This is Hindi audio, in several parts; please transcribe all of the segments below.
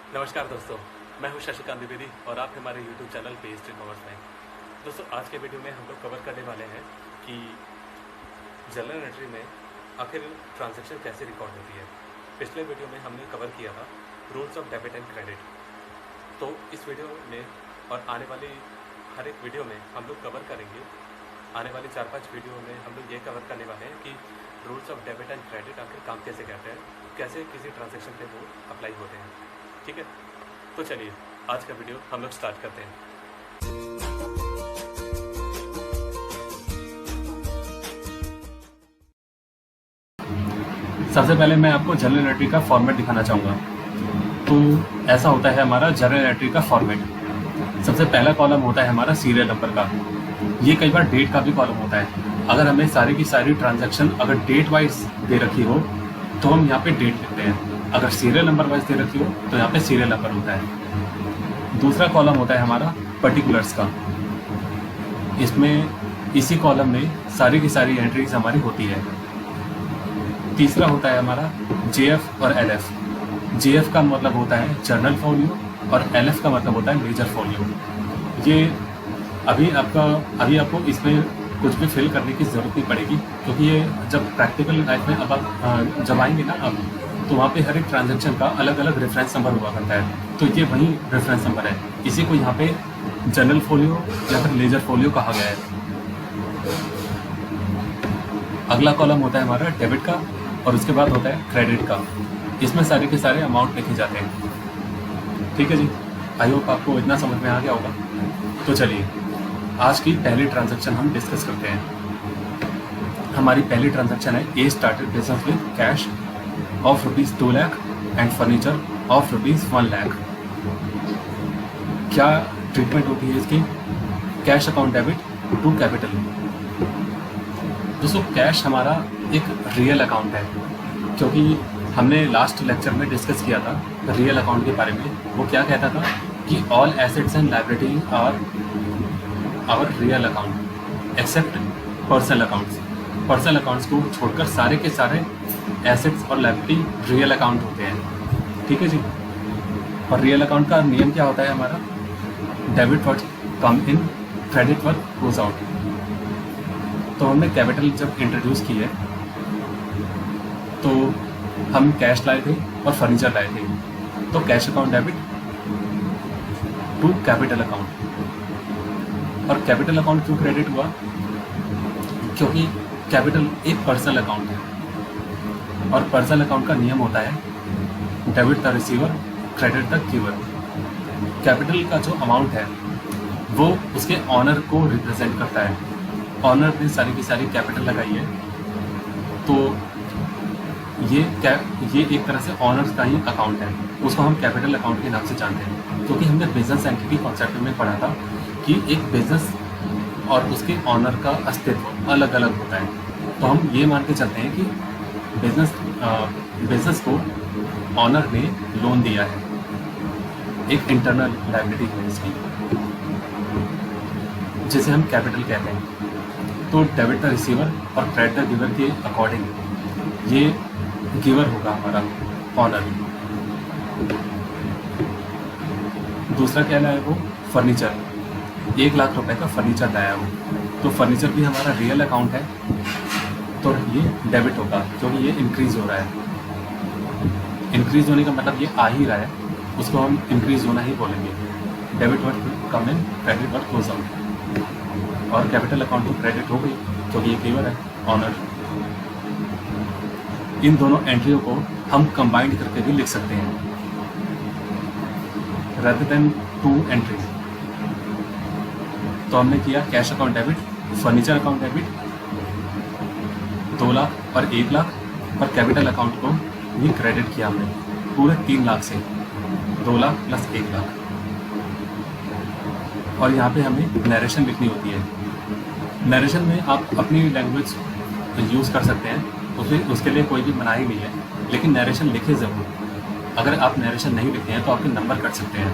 नमस्कार दोस्तों, मैं हूं शशिकांत द्विवेदी और आप हमारे YouTube चैनल पे हिस्ट्री कॉमर्स में। दोस्तों, आज के वीडियो में हम लोग कवर करने वाले हैं कि जर्नल एंट्री में आखिर ट्रांजैक्शन कैसे रिकॉर्ड होती है। पिछले वीडियो में हमने कवर किया था rules of debit and credit. तो इस वीडियो में और आने वाली हर एक वीडियो में हम लोग कवर करेंगे। आने वाली 4-5 वीडियो में हम लोग ये कवर करने वाले हैं कि rules of debit and credit आखिर काम कैसे करते हैं, कैसे किसी ट्रांजैक्शन पे वो अप्लाई होते हैं। ठीक है, तो चलिए आज का वीडियो हम लोग स्टार्ट करते हैं। सबसे पहले मैं आपको जर्नल एंट्री का फॉर्मेट दिखाना चाहूँगा। तो ऐसा होता है हमारा जर्नल एंट्री का फॉर्मेट। सबसे पहला कॉलम होता है हमारा सीरियल नंबर का। ये कई बार डेट का भी कॉलम होता है। अगर हमें सारी की सारी ट्रांजैक्शन अगर डेट वाइज दे रखी हो तो हम यहाँ पे डेट लिखते हैं। अगर सीरियल नंबर वाइज दे रखी हो तो यहाँ पे सीरियल नंबर होता है। दूसरा कॉलम होता है हमारा पर्टिकुलर्स का। इसमें इसी कॉलम में सारी की सारी एंट्रीज हमारी होती है। तीसरा होता है हमारा जेएफ और एलएफ। जेएफ का मतलब होता है जर्नल फोलियो और एलएफ का मतलब होता है मेजर फोलियो। ये अभी आपको इसमें कुछ भी फिल करने की ज़रूरत नहीं पड़ेगी, क्योंकि ये जब प्रैक्टिकल लाइफ में अब आप जब आएंगे ना अब, तो वहाँ पे हर एक ट्रांजैक्शन का अलग अलग रेफरेंस नंबर हुआ करता है। तो ये वही रेफरेंस नंबर है। इसी को यहाँ पे जर्नल फोलियो या फिर लेजर फोलियो कहा गया है। अगला कॉलम होता है हमारा डेबिट का और उसके बाद होता है क्रेडिट का। इसमें सारे के सारे अमाउंट लिखे जाते हैं। ठीक है जी, आई होप आपको इतना समझ में आ गया होगा। तो चलिए आज की पहली ट्रांजैक्शन हम डिस्कस करते हैं। हमारी पहली ट्रांजैक्शन है a started business with cash of ₹2 lakh and furniture of ₹1 lakh. क्या ट्रीटमेंट होती है इसकी? Cash account debit to capital. दोस्तों, कैश हमारा एक रियल अकाउंट है, क्योंकि हमने लास्ट लेक्चर में डिस्कस किया था रियल अकाउंट के बारे में। वो क्या कहता था कि all assets and liability are our real account except personal accounts. Personal accounts को छोड़कर सारे के सारे एसेट्स और लायबिलिटी रियल अकाउंट होते हैं। ठीक है जी। और रियल अकाउंट का नियम क्या होता है हमारा? डेबिट वर्ड कम इन, क्रेडिट वर्ड गोज आउट। तो हमने कैपिटल जब इंट्रोड्यूस की है तो हम कैश लाए थे और फर्नीचर लाए थे। तो cash account debit to capital account. और कैपिटल अकाउंट क्यों क्रेडिट हुआ? क्योंकि कैपिटल एक पर्सनल अकाउंट है और पर्सनल अकाउंट का नियम होता है debit the receiver, credit the giver. Capital का जो अमाउंट है वो उसके ऑनर को रिप्रेजेंट करता है। ऑनर ने सारी की सारी कैपिटल लगाई है, तो ये एक तरह से ऑनर्स का ही अकाउंट है। उसको हम कैपिटल अकाउंट के नाम से जानते हैं, क्योंकि हमने बिजनेस एंटिटी कॉन्सेप्ट में पढ़ा था कि एक बिजनेस और उसके ऑनर का अस्तित्व अलग अलग होता है। तो हम ये मान के चलते हैं कि बिजनेस को ऑनर ने लोन दिया है, एक इंटरनल लायबिलिटी है इसकी, जिसे हम कैपिटल कहते हैं। तो डेबिट द रिसीवर और क्रेडिट द गिवर के अकॉर्डिंग ये गिवर होगा हमारा ऑनर। दूसरा क्या लाया वो? फर्नीचर। 1 लाख रुपए का फर्नीचर लाया वो, तो फर्नीचर भी हमारा रियल अकाउंट है, तो ये डेबिट होगा, क्योंकि ये इंक्रीज हो रहा है। इंक्रीज होने का मतलब ये आ ही रहा है, उसको हम इंक्रीज होना ही बोलेंगे। डेबिट वर्ड कम इन, क्रेडिट वर्ड क्लोज आउट। और कैपिटल अकाउंट तो क्रेडिट हो गई क्योंकि ये गिवर है, ऑनर। इन दोनों एंट्रियों को हम कंबाइंड करके भी लिख सकते हैं rather than 2 एंट्रीज। तो हमने किया cash account debit, furniture account debit 2 lakh और 1 लाख, और कैपिटल अकाउंट को भी क्रेडिट किया हमने पूरे 3 लाख से, 2 लाख प्लस 1 लाख। और यहाँ पे हमें नरेशन लिखनी होती है। नरेशन में आप अपनी लैंग्वेज यूज़ कर सकते हैं, उसके लिए कोई भी मनाही नहीं है, लेकिन नरेशन लिखे ज़रूर। अगर आप नरेशन नहीं लिखते हैं तो आपके नंबर कट सकते हैं।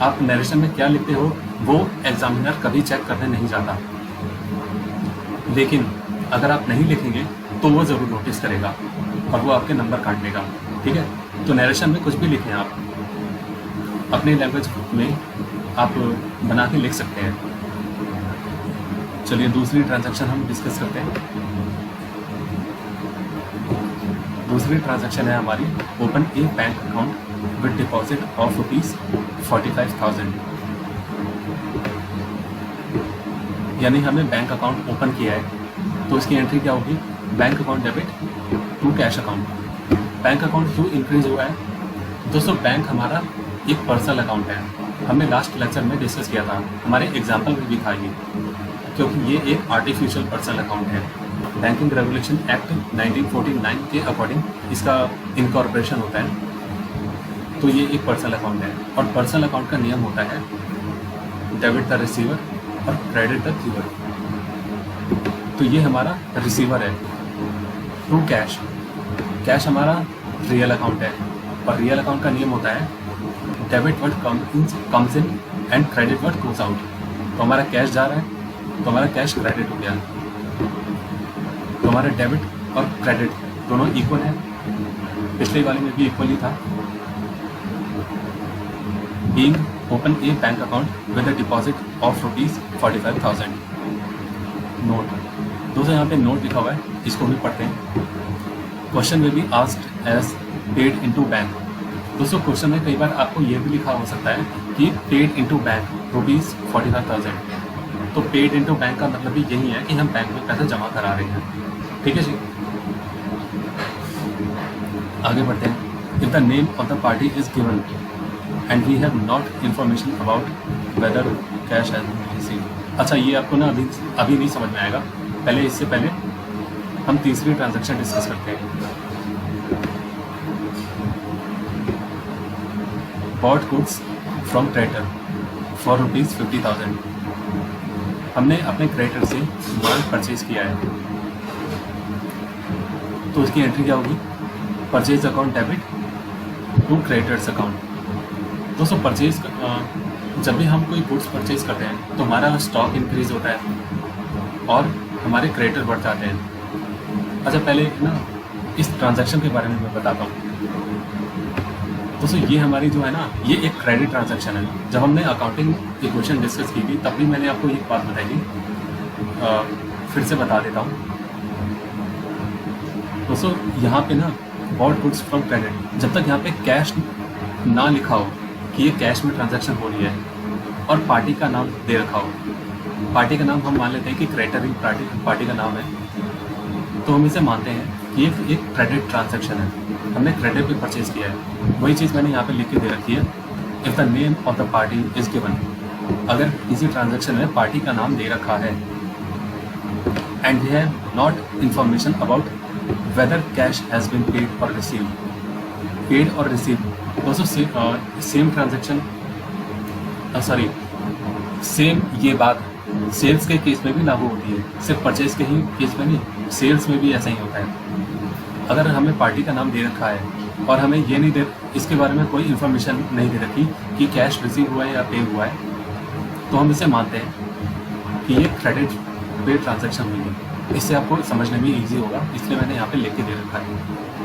आप नरेशन में क्या लिखते हो वो एग्जामिनर कभी चेक करने नहीं जाता, लेकिन अगर आप नहीं लिखेंगे तो वो ज़रूर नोटिस करेगा और वो आपके नंबर काट देगा। ठीक है, तो नरेशन में कुछ भी लिखें आप, अपने लैंग्वेज में आप बना के लिख सकते हैं। चलिए दूसरी ट्रांजैक्शन हम डिस्कस करते हैं। दूसरी ट्रांजैक्शन है हमारी open A bank account with deposit of ₹45,000। यानी हमें बैंक अकाउंट ओपन किया है तो इसकी एंट्री क्या होगी, bank account debit to cash account. Bank account क्यों इंक्रीज हुआ है दोस्तों, बैंक हमारा एक पर्सनल अकाउंट है, हमने लास्ट लेक्चर में डिस्कस किया था, हमारे एग्जाम्पल में भी था ये, क्योंकि ये एक आर्टिफिशियल पर्सनल अकाउंट है। बैंकिंग रेगुलेशन एक्ट 1949 के अकॉर्डिंग इसका इनकॉर्पोरेशन होता है, तो ये एक पर्सनल अकाउंट है। और पर्सनल अकाउंट का नियम होता है डेबिट द रिसीवर और क्रेडिट द गिवर। तो ये हमारा रिसीवर है टू कैश। कैश हमारा रियल अकाउंट है और रियल अकाउंट का नियम होता है debit what comes in and credit what goes out. तो हमारा कैश जा रहा है तो हमारा कैश क्रेडिट हो गया, तो हमारा डेबिट और क्रेडिट दोनों इक्वल है। पिछले वाले में भी इक्वल ही था। Being open A bank account with a deposit of ₹45,000। Note दोस्तों, यहाँ पे नोट लिखा हुआ है, इसको भी पढ़ते हैं। क्वेश्चन में भी asked as paid into bank. दोस्तों क्वेश्चन में कई बार आपको ये भी लिखा हो सकता है कि पेड इनटू बैंक ₹45,000। तो पेड इनटू बैंक का मतलब भी यही है कि हम बैंक में पैसा जमा करा रहे हैं। ठीक है जी, आगे बढ़ते हैं। If the name of the party is given and we have not information about whether cash has been received. अच्छा, ये आपको ना अभी नहीं समझ में आएगा, पहले इससे पहले हम तीसरी ट्रांजैक्शन डिस्कस करते हैं। Bot goods from creditor for ₹50,000। हमने अपने क्रेडिटर से माल परचेज किया है, तो उसकी एंट्री क्या होगी, purchase account debit to creditors account. दोस्तों परचेज जब भी हम कोई गुड्स परचेज करते हैं तो हमारा स्टॉक इंक्रीज होता है और हमारे क्रेडिटर बढ़ जाते हैं। अच्छा, पहले ना इस ट्रांजैक्शन के बारे में मैं बताता हूँ। दोस्तों ये हमारी जो है ना, ये एक क्रेडिट ट्रांजैक्शन है। जब हमने अकाउंटिंग इक्वेशन डिस्कस की थी तब भी मैंने आपको एक बात बताई थी, फिर से बता देता हूँ। दोस्तों यहाँ पे ना बॉट गुड्स फ्रॉम क्रेडिट, जब तक यहाँ पे कैश ना लिखा हो कि ये कैश में ट्रांजैक्शन हो रही है और पार्टी का नाम दे रखा हो, पार्टी का नाम हम मान लेते हैं कि क्रेडिटर ही पार्टी का नाम है, तो हम इसे मानते हैं कि ये एक क्रेडिट ट्रांजैक्शन है, हमने क्रेडिट पे परचेज किया है। वही चीज़ मैंने यहाँ पे लिख के दे रखी है, if the name of the party is given. अगर किसी ट्रांजैक्शन में पार्टी का नाम दे रखा है and we have not information about whether cash has been paid और रिसीव्ड। पेड और रिसीव दोस्तों सेम ट्रांजैक्शन, सॉरी सेम ये बात सेल्स के केस में भी लागू होती है, सिर्फ परचेज के ही केस में नहीं, सेल्स में भी ऐसा ही होता है। अगर हमें पार्टी का नाम दे रखा है और हमें ये नहीं दे, इसके बारे में कोई इन्फॉर्मेशन नहीं दे रखी कि कैश रिसीव हुआ है या पे हुआ है, तो हम इसे मानते हैं कि ये क्रेडिट पे ट्रांजैक्शन हुई है। इससे आपको समझने में ईजी होगा, इसलिए मैंने यहाँ पे लिख के दे रखा है।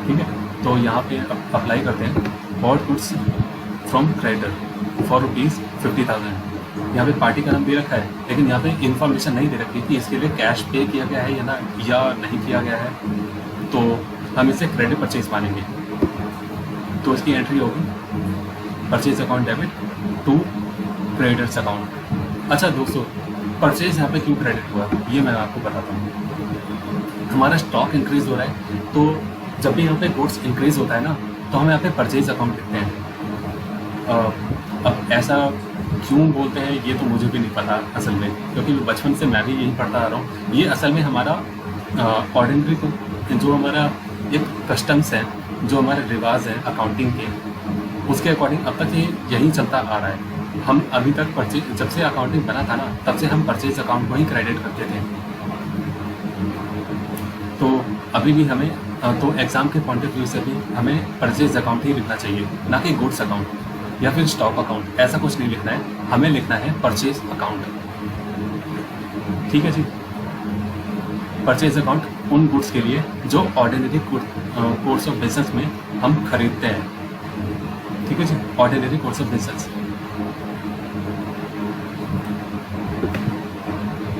ठीक है, तो यहाँ पे अप्लाई करते हैं bot goods from creditor for ₹50,000। यहाँ पे पार्टी का नाम दे रखा है, लेकिन यहाँ पे इन्फॉर्मेशन नहीं दे रखी कि इसके लिए कैश पे किया गया है या नहीं किया गया है, तो हम इसे क्रेडिट परचेज मानेंगे। तो इसकी एंट्री होगी purchase account debit to creditors account. अच्छा दोस्तों, परचेज यहाँ पे क्यों क्रेडिट हुआ ये मैं आपको बताता हूँ। हमारा स्टॉक इंक्रीज हो रहा है, तो जब भी यहाँ पे गुड्स इंक्रीज होता है ना, तो हम यहाँ पे परचेज अकाउंट लिखते हैं। अब ऐसा क्यों बोलते हैं ये तो मुझे भी नहीं पता असल में, क्योंकि बचपन से मैं भी यही पढ़ता आ रहा हूँ। ये असल में हमारा ऑर्डिनरी जो हमारा एक कस्टम्स है, जो हमारे रिवाज है अकाउंटिंग के, उसके अकॉर्डिंग अब तक ये यही चलता आ रहा है। हम अभी तक परचेज, जब से अकाउंटिंग बना था ना, तब से हम परचेज अकाउंट को ही क्रेडिट करते थे। तो अभी भी हमें तो एग्ज़ाम के पॉइंट ऑफ व्यू से भी हमें परचेज अकाउंट ही लिखना चाहिए, ना कि गुड्स अकाउंट या फिर स्टॉक अकाउंट। ऐसा कुछ नहीं लिखना है, हमें लिखना है परचेज अकाउंट। ठीक है जी, परचेज अकाउंट उन गुड्स के लिए जो ऑर्डिनरी कोर्स ऑफ बिजनेस में हम खरीदते हैं, ठीक है जी, ऑर्डिनरी कोर्स ऑफ बिजनेस।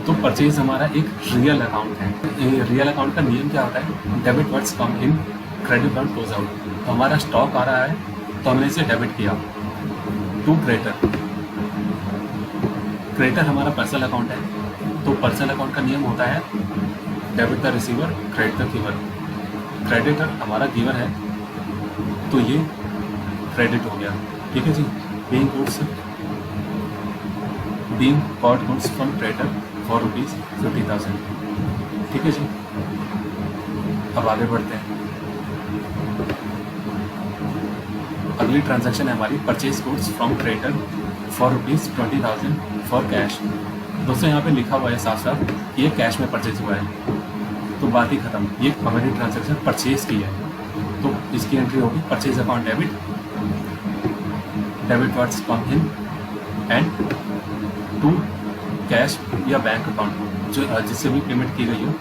तो परचेज हमारा एक रियल अकाउंट है। रियल अकाउंट का नियम क्या होता है, डेबिट वर्ड्स कम इन, क्रेडिट वर्ड क्लोज आउट। तो हमारा स्टॉक आ रहा है तो हमने इसे डेबिट किया टू क्रेडिटर। क्रेडिटर हमारा पर्सनल अकाउंट है, तो पर्सनल अकाउंट का नियम होता है debit the receiver, credit the giver. Creditor हमारा गिवर है तो ये क्रेडिट हो गया, ठीक है जी। Being goods, being bought goods from creditor for ₹50,000, ठीक है जी। अब आगे बढ़ते हैं। अगली ट्रांजैक्शन है हमारी purchase goods from creditor for ₹20,000 for cash. दोस्तों यहाँ पे लिखा हुआ है साफ साफ कि ये कैश में परचेज हुआ है, तो बात ही खत्म। ये हमारी ट्रांजैक्शन परचेज की है, तो इसकी एंट्री होगी purchase account debit, debit words come in and to cash या बैंक अकाउंट जो जिससे भी पेमेंट की गई हो,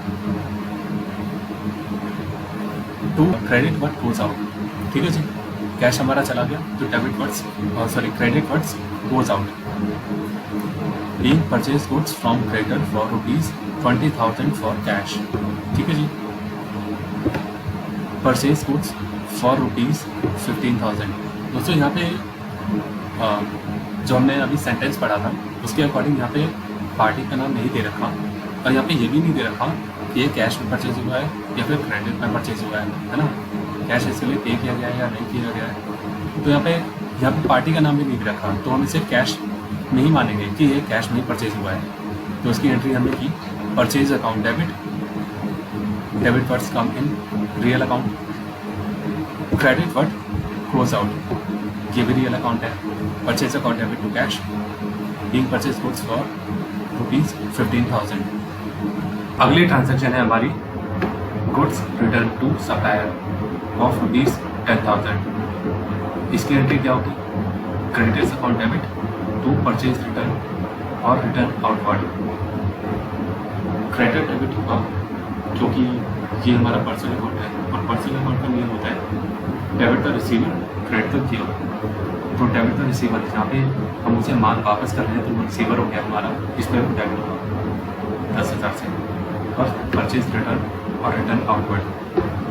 to credit word goes out, ठीक है जी। कैश हमारा चला गया तो debit words credit words goes out. Being purchase goods from creditor for ₹20,000 for cash, ठीक है जी। Purchase goods for ₹15,000। दोस्तों यहाँ पे जो हमने अभी सेंटेंस पढ़ा था उसके अकॉर्डिंग यहाँ पे पार्टी का नाम नहीं दे रखा, और यहाँ पे ये भी नहीं दे रखा कि ये कैश में परचेज हुआ है या फिर क्रेडिट में परचेज हुआ है ना। कैश इसके लिए पे किया गया है या नहीं किया गया है, तो यहाँ पे पार्टी का नाम भी नहीं रखा, तो हम इसे कैश नहीं मानेंगे कि ये कैश में ही परचेज हुआ है। तो उसकी एंट्री हमने की purchase account debit, debit words come in real account, credit word close out, ये भी रियल अकाउंट है। Purchase account debit to cash, being purchase goods for ₹15,000। अगली ट्रांजैक्शन है हमारी goods return to supplier of ₹10,000। इसकी एंट्री क्या होगी, creditors account debit to purchase return और रिटर्न आउटवर्ड। क्रेडिट डेबिट होगा क्योंकि ये हमारा पर्सनल अकाउंट है, और पर्सनल अकाउंट का नियम होता है debit the receiver, credit the giver. तो डेबिट द रिसीवर, जहाँ पे हम उसे माल वापस कर रहे हैं तो वो रिसीवर हो गया हमारा, इसमें वो डेबिट होगा 10,000 से। और परचेज रिटर्न और रिटर्न आउटवर्ड,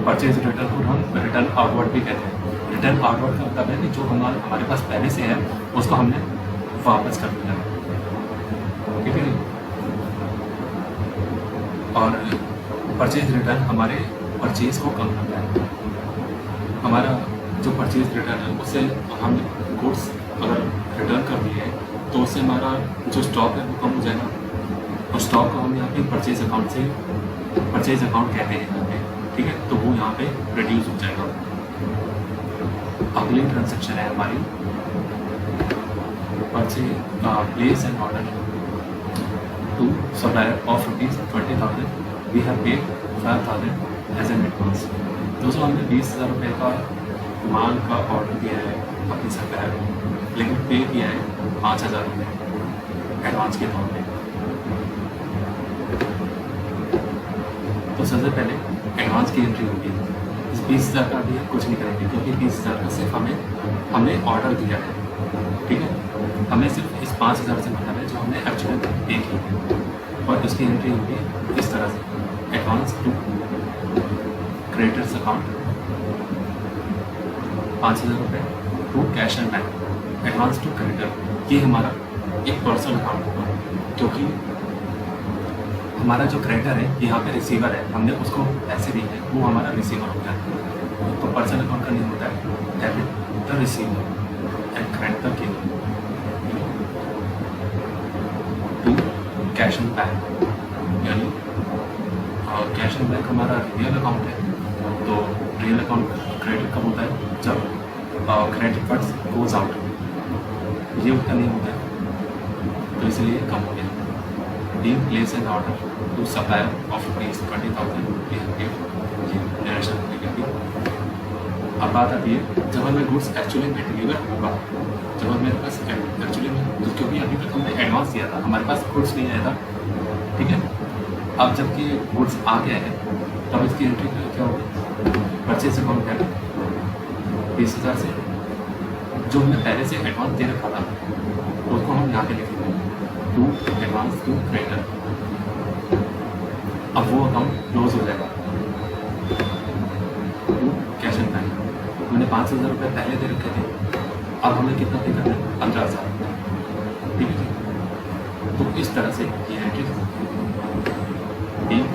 परचेज रिटर्न को हम रिटर्न आउटवर्ड भी कहते हैं। रिटर्न आउटवर्ड का मतलब है कि जो हमारे पास पहले से है उसको हमने वापस कर दिया, ठीक है। और परचेज रिटर्न हमारे परचेज को कम करता है। हमारा जो परचेज रिटर्न है उससे हम गुड्स अगर रिटर्न कर दिए तो उससे हमारा जो स्टॉक है वो कम हो जाएगा, और स्टॉक को हम यहाँ पे परचेज अकाउंट से परचेज अकाउंट कहते हैं यहाँ पे, ठीक है। तो वो यहाँ पे रिड्यूस हो जाएगा। अगली ट्रांजैक्शन है हमारी place an order to supplier of ₹20,000, we have paid 5,000 as an advance. दोस्तों हमने 20,000 रुपये का माल का ऑर्डर दिया है अपनी सप्लायर को, लेकिन पे किया है 5,000 रुपये एडवांस के तौर पे। तो सबसे पहले एडवांस की एंट्री होगी। इस 20,000 का भी कुछ नहीं करेंगे क्योंकि 20,000 का सिर्फ हमने ऑर्डर दिया है, ठीक है। हमें सिर्फ इस 5,000 से मतलब है जो हमने एक्चुअली पे की है, और इसकी एंट्री होगी इस तरह से एडवांस टू क्रेडिटर्स अकाउंट 5,000 रुपये to cash and bank, advance to creditor. ये हमारा एक पर्सनल अकाउंट होगा क्योंकि हमारा जो क्रेडिटर है यहाँ पे रिसीवर है, हमने उसको पैसे दिए हैं, वो हमारा रिसीवर होता है। तो पर्सनल अकाउंट का नियम होता है debit the receiver and credit the giver to cash and bank. यानी कैश एंड बैंक हमारा रियल अकाउंट है, तो रियल अकाउंट क्रेडिट कब होता है जब क्रेडिट फंड्स गोज आउट, ये उसका नियम होता है, तो इसलिए कम हो गया। Being placed an order to supplier of ₹20,000 अब बात आती है जब हमें गुड्स एक्चुअली में डिलीवर होगा, जब हमें पास एक्चुअली में, क्योंकि अभी तक हमने एडवांस दिया था, हमारे पास गुड्स नहीं आया था, ठीक है। अब जबकि गुड्स आ गया है तब इसकी एंट्री क्या होगी, परचेज अकाउंट है 20,000 से जो हमने पहले से एडवांस दे रखा था उसको हम यहाँ पे लिखेंगे टू एडवांस टू क्रेडिटर। अब वो अकाउंट क्लोज हो जाएगा। टू कैश एंड बैंक, हमने 5,000 रुपये पहले दे रखे थे, अब हमें कितना पे करना है? 15,000। ठीक है जी। तो इस तरह से ये entry being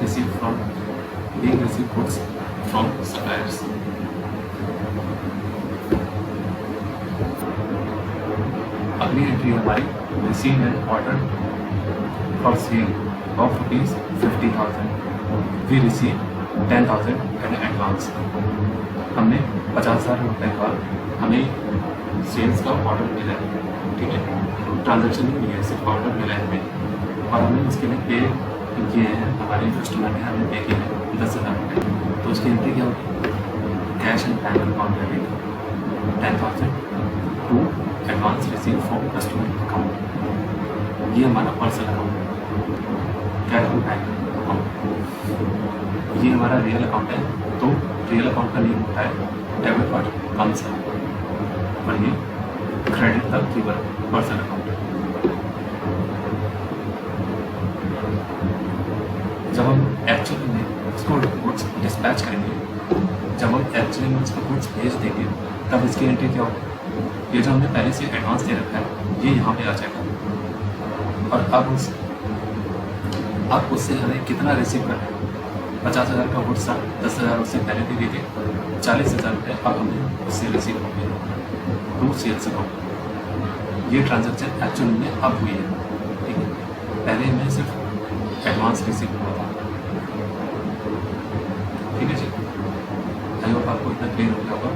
received goods from suppliers। अगली एंट्री हमारी receive and order for sale of ₹50,000। We receive 10,000 an advance. हमने 50,000 रुपये का हमें सेल्स का ऑर्डर मिला है। ठीक है, ट्रांजेक्शन नहीं मिला है, सिर्फ ऑर्डर मिला है हमें, और हमने उसके लिए पे किए हैं। हमारे कस्टमर ने हमें पे किए हैं 10,000 रुपये। तो उसकी एंट्री क्या होगी? Cash and bank account debit 10,000 to advance receive from customer account. ये हमारा पर्सनल अकाउंट है, कैश एंड बैंक अकाउंट। ये हमारा रियल अकाउंट है, तो रियल अकाउंट का नेम होता है डेबिट और कॉन्सल, और ये क्रेडिट तक की पर्सनल अकाउंट है। जब हम एक्चुअली में उसको गुड्स डिस्पैच करेंगे, जब हम एक्चुअली में उसको गुड्स भेज देंगे, तब इसकी एंट्री क्या होगी? ये जो हमने पहले से एडवांस दे रखा है ये यहाँ पे आ जाएगा। और अब उससे हमें कितना रिसीव करना है? 50,000 का गुड्स था, 10,000 उससे पहले दे दिए थे, 40,000 रुपये अब हमें उससे रिसीव होंगे टू सेल्स अकाउंट। ये ट्रांजेक्शन एक्चुअली में अब हुई है। ठीक है, पहले में सिर्फ एडवांस रिसीव हुआ था। ठीक है जी, आई होप आपको इतना क्लियर हो गया होगा।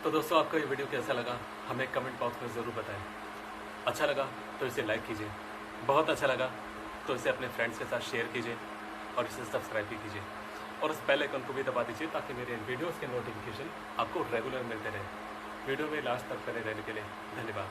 तो दोस्तों, आपको ये वीडियो कैसा लगा हमें कमेंट बॉक्स में ज़रूर बताएं। अच्छा लगा तो इसे लाइक कीजिए, बहुत अच्छा लगा तो इसे अपने फ्रेंड्स के साथ शेयर कीजिए, और इसे सब्सक्राइब भी कीजिए, और उस बेल आइकन को भी दबा दीजिए ताकि मेरे वीडियोस के नोटिफिकेशन आपको रेगुलर मिलते रहे। वीडियो में लास्ट तक बने रहने के लिए धन्यवाद।